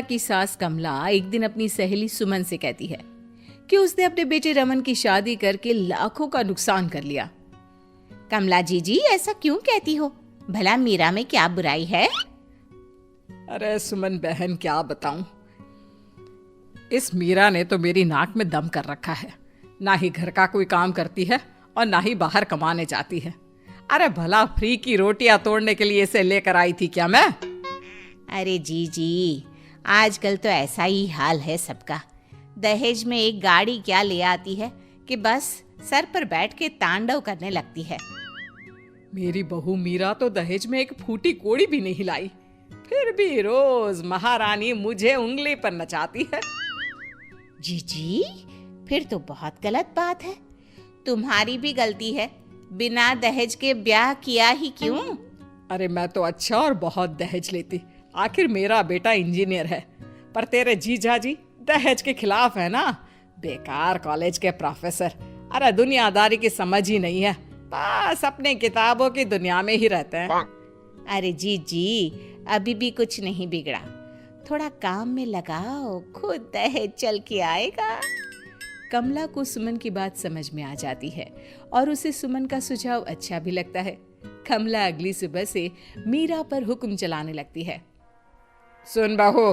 की सास कमला एक दिन अपनी सहेली सुमन से कहती है कि उसने अपने बेटे रमन की शादी करके लाखों का नुकसान कर लिया। कमला जी ऐसा क्यों कहती हो? भला मीरा में क्या बुराई है? अरे सुमन बहन क्या बताऊं, इस मीरा ने तो मेरी नाक में दम कर रखा है। ना ही घर का कोई काम करती है और ना ही बाहर कमाने जाती है। अरे भला फ्री की रोटियां तोड़ने के लिए इसे लेकर आई थी क्या मैं? अरे जी आजकल तो ऐसा ही हाल है सबका। दहेज में एक गाड़ी क्या ले आती है कि बस सर पर बैठ के तांडव करने लगती है। मेरी बहू मीरा तो दहेज में एक फूटी कोड़ी भी नहीं लाई, फिर भी रोज महारानी मुझे उंगली पर नचाती है। जी फिर तो बहुत गलत बात है। तुम्हारी भी गलती है, बिना दहेज के ब्याह किया ही क्यों? अरे मैं तो अच्छा और बहुत दहेज लेती, आखिर मेरा बेटा इंजीनियर है। पर तेरे जीजा जी दहेज के खिलाफ है ना, बेकार कॉलेज के प्रोफेसर। अरे दुनियादारी की समझ ही नहीं है, बस अपने किताबों की दुनिया में ही रहते हैं। अरे जी अभी भी कुछ नहीं बिगड़ा, थोड़ा काम में लगाओ, खुद दहेज चल के आएगा। कमला को सुमन की बात समझ में आ जाती है और उसे सुमन का सुझाव अच्छा भी लगता है। कमला अगली सुबह से मीरा पर हुक्म चलाने लगती है। सुन बहू,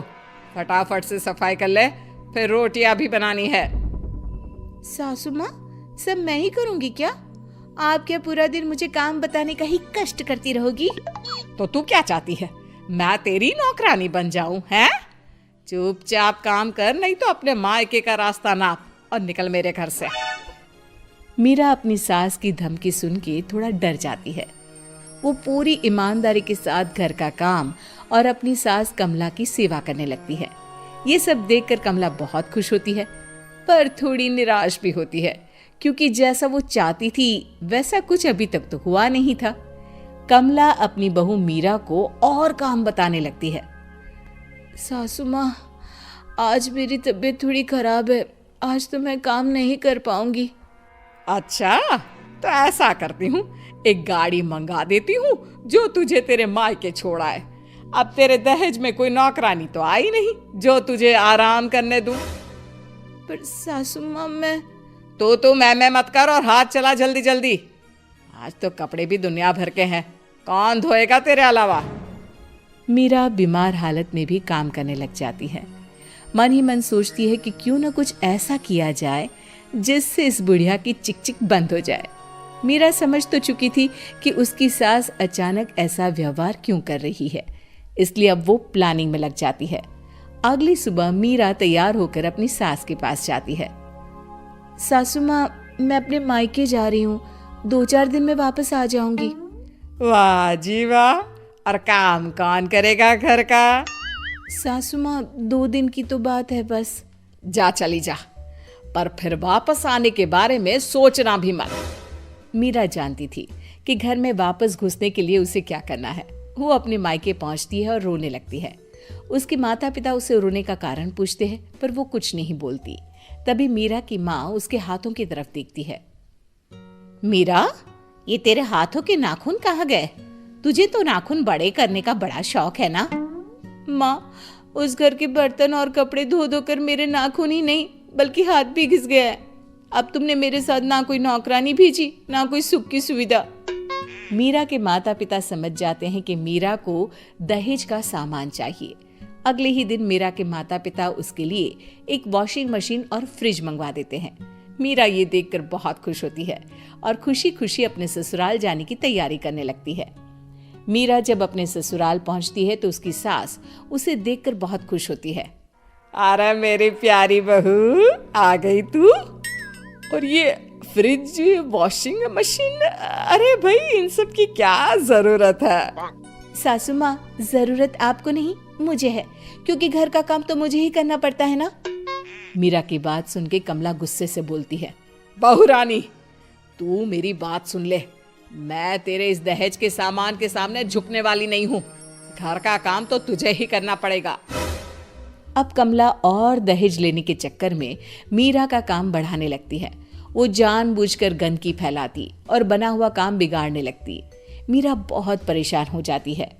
फटाफट से सफाई कर ले, फिर रोटियां भी बनानी है। सासू माँ, सब मैं ही करूंगी क्या? आप क्या पूरा दिन मुझे काम बताने का ही कष्ट करती रहोगी? तो तू क्या चाहती है, मैं तेरी नौकरानी बन जाऊं? हैं? चुपचाप काम कर, नहीं तो अपने मायके का रास्ता नाप और निकल मेरे घर से। मीरा अपनी सास की धमकी सुन के थोड़ा डर जाती है। वो पूरी ईमानदारी के साथ घर का काम और अपनी सास कमला की सेवा करने लगती है। ये सब देखकर कमला बहुत खुश होती है, पर थोड़ी निराश भी होती है, क्योंकि जैसा वो चाहती थी वैसा कुछ अभी तक तो हुआ नहीं था। कमला अपनी बहू मीरा को और काम बताने लगती है। सासू माँ, आज मेरी तबीयत थोड़ी खराब है, आज तो मैं काम नहीं कर पाऊंगी। अच्छा, तो ऐसा करती हूँ, एक गाड़ी मंगा देती हूँ जो तुझे तेरे मायके छोड़ आए। अब तेरे दहेज में कोई नौकरानी तो आई नहीं जो तुझे आराम करने दूं। पर सासू माँ, मैं तो मैं मत कर और हाथ चला जल्दी जल्दी। आज तो कपड़े भी दुनिया भर के हैं, कौन धोएगा तेरे अलावा? मीरा बीमार हालत में भी काम करने लग जाती है। मन ही मन सोचती है कि क्यों न कुछ ऐसा किया जाए जिससे इस बुढ़िया की चिक बंद हो जाए। मीरा समझ तो चुकी थी कि उसकी सास अचानक ऐसा व्यवहार क्यों कर रही है, इसलिए अब वो प्लानिंग में लग जाती है। अगली सुबह मीरा तैयार होकर अपनी सास के पास जाती है। सासू माँ, मैं अपने मायके जा रही हूँ, 2-4 दिन में वापस आ जाऊंगी। वाह जी वाह, और काम कौन करेगा घर का? सासू माँ, 2 दिन की तो बात है बस। जा चली जा, पर फिर वापस आने के बारे में सोचना भी मत। मीरा जानती थी कि घर में वापस घुसने के लिए उसे क्या करना है। वो अपने मायके पहुंचती है और रोने लगती है। उसके माता पिता उसे रोने का कारण पूछते हैं, पर वो कुछ नहीं बोलती। तभी मीरा की माँ उसके हाथों की तरफ देखती है। मीरा, ये तेरे हाथों के नाखून कहाँ गए? तुझे तो नाखून बड़े करने का बड़ा शौक है ना? माँ, उस घर के बर्तन और कपड़े धो धो कर मेरे नाखून ही नहीं बल्कि हाथ भी घिस गया है। अब तुमने मेरे साथ ना कोई नौकरानी भेजी, ना कोई सुख की सुविधा। मीरा के माता पिता समझ जाते हैं कि मीरा को दहेज का सामान चाहिए। अगले ही दिन मीरा के माता पिता उसके लिए एक वॉशिंग मशीन और फ्रिज मंगवा देते हैं। मीरा ये देखकर बहुत खुश होती है और खुशी खुशी अपने ससुराल जाने की तैयारी करने लगती है। मीरा जब अपने ससुराल पहुंचती है तो उसकी सास उसे देखकर बहुत खुश होती है। अरे मेरी प्यारी बहू, आ गई तू? और ये फ्रिज, वॉशिंग मशीन, अरे भाई इन सब की क्या जरूरत है? सासू माँ, जरूरत आपको नहीं मुझे है, क्योंकि घर का काम तो मुझे ही करना पड़ता है ना। मीरा की बात सुन के कमला गुस्से से बोलती है। बहू रानी, तू मेरी बात सुन ले, मैं तेरे इस दहेज के सामान के सामने झुकने वाली नहीं हूँ। घर का काम तो तुझे ही करना पड़ेगा। अब कमला और दहेज लेने के चक्कर में मीरा का काम बढ़ाने लगती है। वो जानबूझकर गंदगी फैलाती और बना हुआ काम बिगाड़ने लगती। मीरा बहुत परेशान हो जाती है।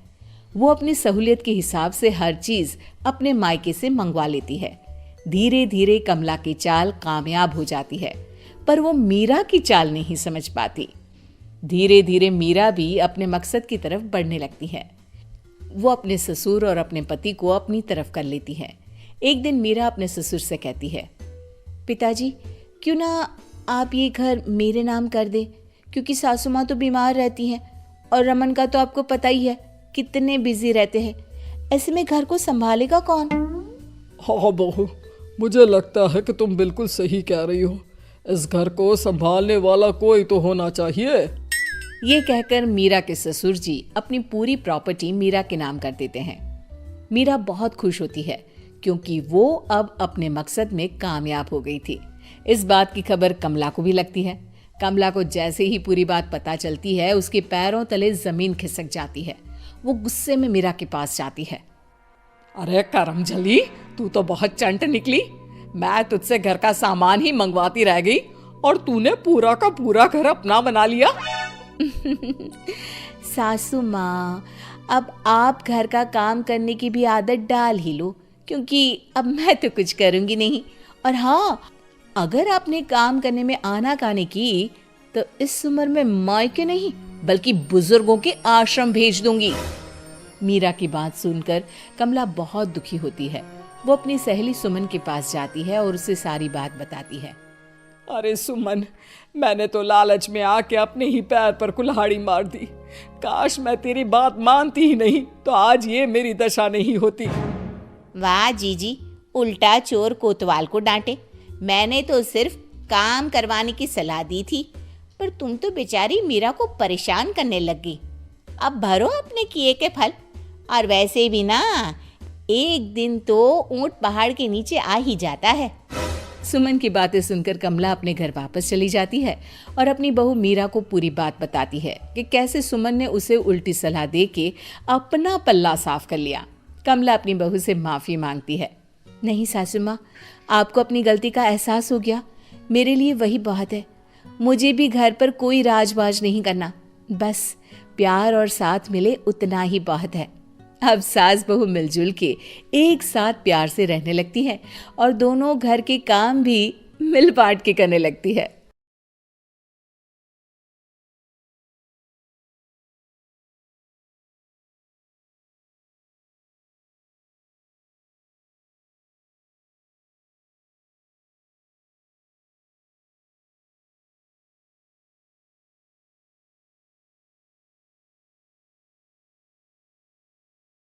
वो अपनी सहूलियत के हिसाब से हर चीज अपने मायके से मंगवा लेती है। धीरे धीरे कमला की चाल कामयाब हो जाती है, पर वो मीरा की चाल नहीं समझ पाती। धीरे धीरे मीरा भी अपने मकसद की तरफ बढ़ने लगती है। वो अपने ससुर और अपने पति को अपनी तरफ कर लेती है। एक दिन मीरा अपने ससुर से कहती है, पिताजी क्यों ना आप ये घर मेरे नाम कर दे, क्योंकि सासू माँ तो बीमार रहती हैं और रमन का तो आपको पता ही है कितने बिजी रहते हैं। ऐसे में घर को संभालेगा कौन? हाँ बहू, मुझे लगता है कि तुम बिल्कुल सही कह रही हो। इस घर को संभालने वाला कोई तो होना चाहिए। ये कहकर मीरा के ससुर जी अपनी पूरी प्रॉपर्टी मीरा के नाम कर देते हैं। मीरा बहुत खुश होती है क्योंकि वो अब अपने मकसद में कामयाब हो गई थी। इस बात की खबर कमला को भी लगती है। कमला को जैसे ही पूरी बात पता चलती है, उसके पैरों तले जमीन खिसक जाती है। वो गुस्से में मीरा के पास जाती है। अरे करमजली, तू तो बहुत चंट निकली। मैं तुझसे घर का सामान ही मंगवाती रह गई और तूने पूरा का पूरा घर अपना बना लिया। सासू माँ, अब आप घर का काम करने की भी आदत डाल ही लो, क्योंकि अब मैं तो कुछ करूंगी नहीं। और हाँ, अगर आपने काम करने में आनाकानी की तो इस उम्र में मायके नहीं बल्कि बुजुर्गों के आश्रम भेज दूंगी। मीरा की बात सुनकर कमला बहुत दुखी होती है। वो अपनी सहेली सुमन के पास जाती है और उसे सारी बात बताती है। अरे सुमन, मैंने तो लालच में आके अपने ही पैर पर कुल्हाड़ी मार दी। काश मैं तेरी बात मानती ही नहीं तो आज ये मेरी दशा नहीं होती। वाह जीजी, उल्टा चोर कोतवाल को डांटे। मैंने तो सिर्फ काम करवाने की सलाह दी थी, पर तुम तो बेचारी मीरा को परेशान करने लग गई। अब भरो अपने किए के फल। और वैसे भी ना, एक दिन तो ऊंट पहाड़ के नीचे आ ही जाता है। सुमन की बातें सुनकर कमला अपने घर वापस चली जाती है और अपनी बहू मीरा को पूरी बात बताती है कि कैसे सुमन ने उसे उल्टी सलाह देके अपना पल्ला साफ कर लिया। कमला अपनी बहू से माफ़ी मांगती है। नहीं सासू माँ, आपको अपनी गलती का एहसास हो गया, मेरे लिए वही बहुत है। मुझे भी घर पर कोई राजबाज नहीं करना, बस प्यार और साथ मिले उतना ही बहुत है। अब सास बहू मिलजुल के एक साथ प्यार से रहने लगती है और दोनों घर के काम भी मिल बांट के करने लगती है।